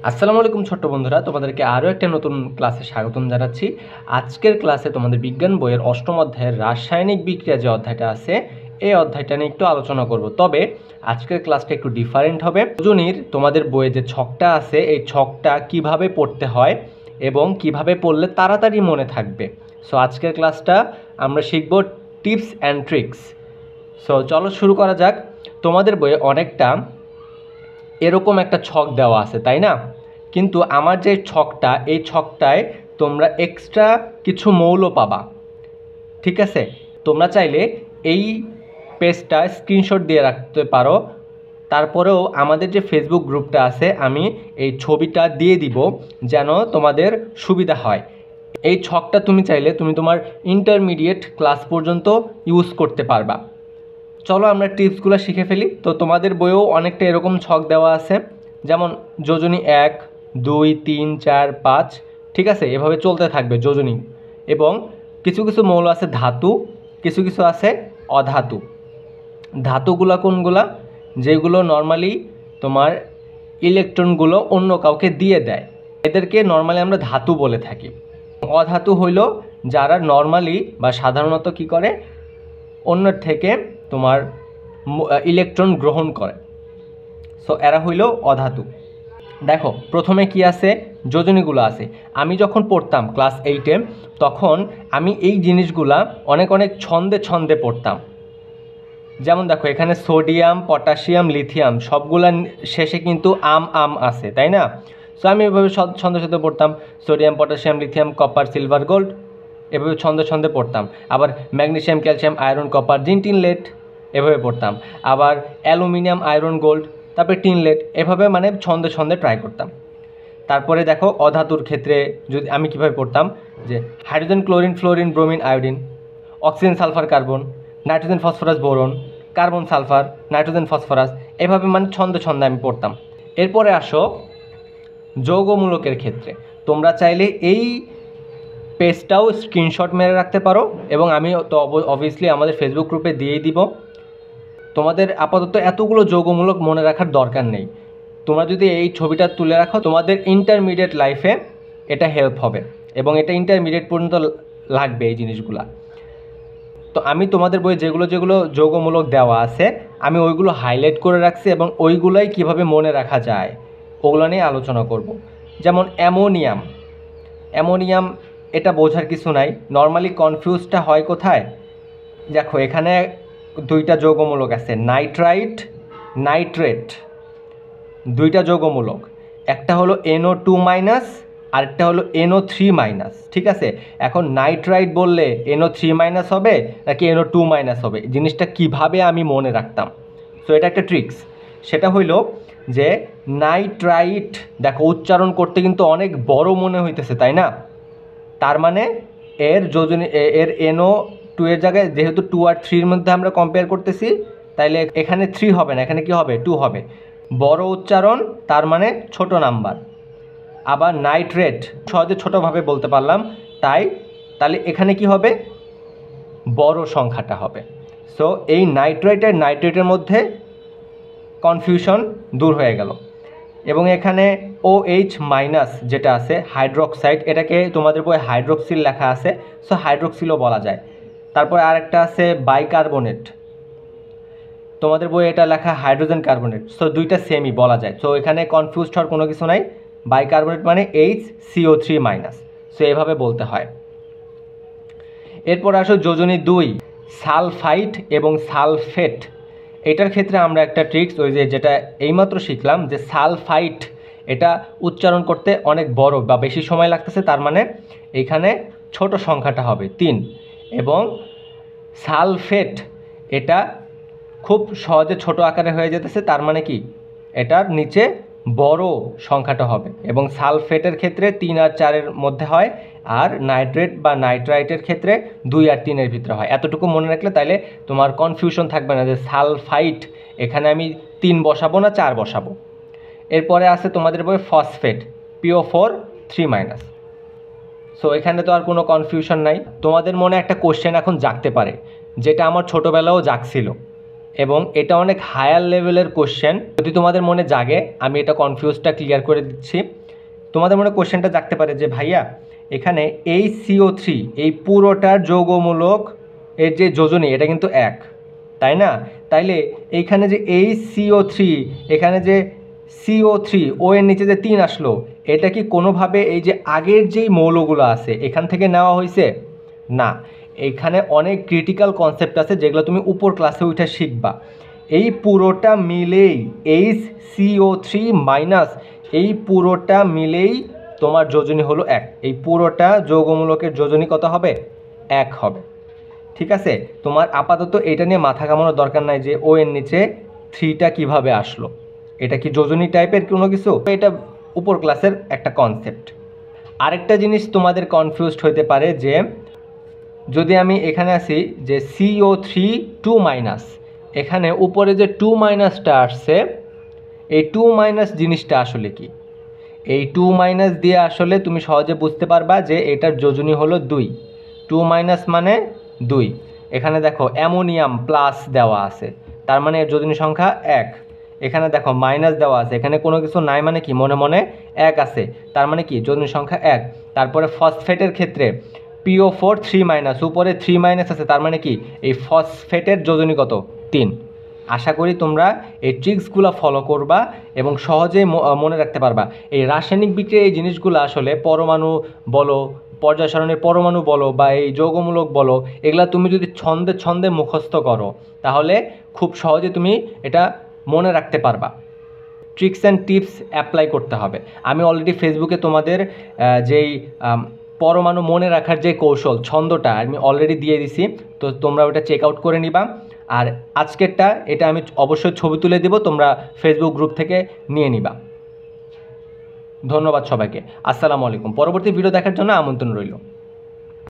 আসসালামু আলাইকুম ছোট্ট বন্ধুরা, তোমাদেরকে আরও একটা নতুন ক্লাসে স্বাগতম জানাচ্ছি। আজকের ক্লাসে তোমাদের বিজ্ঞান বইয়ের অষ্টম অধ্যায়ের রাসায়নিক বিক্রিয়া যে অধ্যায়টা আছে এই অধ্যায়টা নিয়ে একটু আলোচনা করব। তবে আজকের ক্লাসটা একটু ডিফারেন্ট হবে। যোজনীর তোমাদের বইয়ে যে ছকটা আছে এই ছকটা কিভাবে পড়তে হয় এবং কিভাবে পড়লে তাড়াতাড়ি মনে থাকবে। সো আজকের ক্লাসটা আমরা শিখব টিপস অ্যান্ড ট্রিক্স। সো চলো শুরু করা যাক। তোমাদের বইয়ে অনেকটা এরকম একটা ছক দেওয়া আছে, তাই না? কিন্তু আমার যে ছকটা, এই ছকটায় তোমরা এক্সট্রা কিছু মৌল পাবা। ঠিক আছে, তোমরা চাইলে এই পেজটা স্ক্রিনশট দিয়ে রাখতে পারো। তারপরেও আমাদের যে ফেসবুক গ্রুপটা আছে আমি এই ছবিটা দিয়ে দিব যেন তোমাদের সুবিধা হয়। এই ছকটা তুমি চাইলে তুমি তোমার ইন্টারমিডিয়েট ক্লাস পর্যন্ত ইউজ করতে পারবা। চলো আমরা টিপসগুলো শিখে ফেলি। তো তোমাদের বইয়েও অনেকটা এরকম ছক দেওয়া আছে, যেমন যোজনী 1, 2, 3, 4, 5, ঠিক আছে, এভাবে চলতে থাকবে যোজনী। এবং কিছু কিছু মৌল আছে ধাতু, কিছু কিছু আছে অধাতু। ধাতুগুলো কোনগুলা? যেগুলো নর্মালি তোমার ইলেকট্রনগুলো অন্য কাউকে দিয়ে দেয়, এদেরকে নর্মালি আমরা ধাতু বলে থাকি। অধাতু হইল যারা নর্মালি বা সাধারণত কি করে, অন্যের থেকে তোমার ইলেকট্রন গ্রহণ করে। সো এরা হইল অধাতু। দেখো প্রথমে কি আছে, যোজনীগুলো আছে। আমি যখন পড়তাম ক্লাস 8-এ তখন আমি এই জিনিসগুলা অনেক অনেক ছন্দে ছন্দে পড়তাম। যেমন দেখো এখানে সোডিয়াম, পটাশিয়াম, লিথিয়াম সবগুলা শেষে কিন্তু আম আছে, তাই না? সো আমি এভাবে ছন্দে ছন্দে পড়তাম, sodium, potassium, lithium, copper, silver, gold, এভাবে ছন্দে ছন্দে পড়তাম। আবার magnesium, calcium, iron, copper, zinc, tin, lead, এভাবে পড়তাম। আবার অ্যালুমিনিয়াম, আয়রন, গোল্ড, তারপরে টিন, লেড, এভাবে মানে ছন্দে ছন্দে ট্রাই করতাম। তারপরে দেখো অধাতুর ক্ষেত্রে যদি আমি কীভাবে পড়তাম, যে hydrogen, chlorine, fluorine, bromine, iodine, oxygen, sulphur, carbon, nitrogen, phosphorus, boron, carbon, sulphur, nitrogen, phosphorus, এভাবে মানে ছন্দে ছন্দে আমি পড়তাম। এরপরে আসো যৌগমূলকের ক্ষেত্রে। তোমরা চাইলে এই পেজটাও স্ক্রিনশট মেরে রাখতে পারো এবং আমি তো অবভিয়াসলি আমাদের ফেসবুক গ্রুপে দিয়েই দিব। তোমাদের আপাতত এতগুলো যৌগমূলক মনে রাখার দরকার নেই। তোমরা যদি এই ছবিটা তুলে রাখো তোমাদের ইন্টারমিডিয়েট লাইফে এটা হেল্প হবে এবং এটা ইন্টারমিডিয়েট পর্যন্ত লাগবে এই জিনিসগুলা। তো আমি তোমাদের বইয়ে যেগুলো যেগুলো যৌগমূলক দেওয়া আছে আমি ওইগুলো হাইলাইট করে রাখছি এবং ওইগুলোই কিভাবে মনে রাখা যায় ওগুলো নিয়ে আলোচনা করব। যেমন অ্যামোনিয়াম। অ্যামোনিয়াম এটা বোঝার কিছু নাই, নর্মালি কনফিউজটা হয় কোথায়? দেখো এখানে দুইটা যৌগমূলক আছে, নাইট্রাইট, নাইট্রেট, দুইটা যৌগমূলক। একটা হলো NO2- আরেকটা হলো NO3-। ঠিক আছে, এখন নাইট্রাইট বললে NO3- হবে নাকি NO2- হবে, জিনিসটা কিভাবে আমি মনে রাখতাম? সো এটা একটা ট্রিক্স। সেটা হইল যে নাইট্রাইট, দেখো উচ্চারণ করতে কিন্তু অনেক বড় মনে হইতেছে, তাই না? তার মানে এর যোজনী, এর NO2 এর জায়গায় যেহেতু 2 আর 3-র মধ্যে আমরা কম্পেয়ার করতেছি, তাইলে এখানে 3 হবে না, এখানে কি হবে? 2 হবে। বড় উচ্চারণ তার মানে ছোট নাম্বার। আবার নাইট্রেট সহজে ছোটোভাবে বলতে পারলাম, তাহলে এখানে কি হবে? বড় সংখ্যাটা হবে। সো এই নাইট্রেটের নাইট্রেটের মধ্যে কনফিউশন দূর হয়ে গেল। এবং এখানে OH- যেটা আছে হাইড্রোক্সাইড, এটাকে তোমাদের বইয়ে হাইড্রোক্সিল লেখা আছে, সো হাইড্রোক্সিলও বলা যায়। তারপরে আরেকটা আছে বাইকার্বনেট, তোমাদের বইয়ে এটা লেখা হাইড্রোজেন কার্বনেট, সো দুইটা সেমই বলা যায়। সো এখানে কনফিউজ হওয়ার কোনো কিছু নাই, বাইকার্বনেট মানে HCO3-। সো এভাবে বলতে হয়। এরপর আসো যোজনী 2, সালফাইট এবং সালফেট। এটার ক্ষেত্রে আমরা একটা ট্রিক্স, ওই যেটা এইমাত্র শিখলাম, যে সালফাইট এটা উচ্চারণ করতে অনেক বড় বা বেশি সময় লাগতেছে, তার মানে এইখানে ছোট সংখ্যাটা হবে 3। এবং সালফেট এটা খুব সহজে ছোট আকারে হয়ে যেতেছে, তার মানে কি এটার নিচে বড় সংখ্যাটা হবে। এবং সালফেটের ক্ষেত্রে 3 আর 4-এর মধ্যে হয়, আর নাইট্রেট বা নাইট্রাইটের ক্ষেত্রে 2 আর 3-এর ভিতরে হয়। এতটুকু মনে রাখলে তাইলে তোমার কনফিউশন থাকবে না যে সালফাইট এখানে আমি 3 বসাবো না 4 বসাবো। এরপরে আছে তোমাদের বই ফসফেট, PO4 3-। সো এখানে তো আর কোনো কনফিউশন নাই। তোমাদের মনে একটা কোশ্চেন এখন জাগতে পারে, যেটা আমার ছোটোবেলাও জাগছিল, এবং এটা অনেক হায়ার লেভেলের কোশ্চেন। যদি তোমাদের মনে জাগে, আমি এটা কনফিউজটা ক্লিয়ার করে দিচ্ছি। তোমাদের মনে কোশ্চেনটা জাগতে পারে যে ভাইয়া এখানে এই CO3 এই পুরোটার যৌগমূলক এর যে যোজনী এটা কিন্তু 1, তাই না? তাইলে এইখানে যে এই CO3 এখানে যে CO3 ও এর নিচে যে 3 আসলো, এটা কি কোনোভাবে এই যে আগের যেই মৌলগুলো আছে এখান থেকে নেওয়া হয়েছে? না, এইখানে অনেক ক্রিটিক্যাল কনসেপ্ট আছে যেগুলো তুমি উপর ক্লাসে উঠে শিখবা। এই পুরোটা মিলেই HCO3 মাইনাস এই পুরোটা মিলেই তোমার যোজনী হলো 1। এই পুরোটা যৌগমূলকের যোজনী কত হবে? 1 হবে। ঠিক আছে, তোমার আপাতত এটা নিয়ে মাথা ঘামানোর দরকার নাই যে ও এর নিচে 3টা কিভাবে আসলো, এটা কি যোজনী টাইপের কোনো কিছু? এটা উপর ক্লাসের একটা কনসেপ্ট। আরেকটা জিনিস তোমাদের কনফিউজড হতে পারে যে যদি আমি এখানে আসি যে CO3 2 মাইনাস, এখানে উপরে যে 2 মাইনাসটা আসছে, এই 2 মাইনাস জিনিসটা আসলে কি? এই 2 মাইনাস দিয়ে আসলে তুমি সহজে বুঝতে পারবা যে এটার যোজনী হলো 2। 2 মাইনাস মানে 2। এখানে দেখো অ্যামোনিয়াম প্লাস দেওয়া আছে, তার মানে এর যোজনী সংখ্যা 1। এখানে দেখো মাইনাস দেওয়া আছে, এখানে কোনো কিছু নাই মানে কি? মনে মনে 1 আছে, তার মানে কি? যোজনী সংখ্যা 1। তারপরে ফসফেটের ক্ষেত্রে PO4 3 মাইনাস, উপরে 3 মাইনাস আছে, তার মানে কি? এই ফসফেটের যোজনী কত? 3। আশা করি তোমরা এই ট্রিক্সগুলো ফলো করবা এবং সহজেই মনে রাখতে পারবা। এই রাসায়নিক বিক্রিয়া এই জিনিসগুলো আসলে পরমাণু বলো, পর্যায় সারণীর পরমাণু বলো বা এই যৌগমূলক বলো, এগুলা তুমি যদি ছন্দে ছন্দে মুখস্থ করো তাহলে খুব সহজে তুমি এটা মনে রাখতে পারবা। ট্রিক্স অ্যান্ড টিপস অ্যাপ্লাই করতে হবে। আমি অলরেডি ফেসবুকে তোমাদের যেই পরমাণু মনে রাখার যে কৌশল ছন্দটা আমি অলরেডি দিয়ে দিছি, তো তোমরা ওটা চেক আউট করে নিবা। আর আজকেরটা এটা আমি অবশ্যই ছবি তুলে দেব, তোমরা ফেসবুক গ্রুপ থেকে নিয়ে নিবা। ধন্যবাদ সবাইকে। আসসালামু আলাইকুম। পরবর্তী ভিডিও দেখার জন্য আমন্ত্রণ রইল।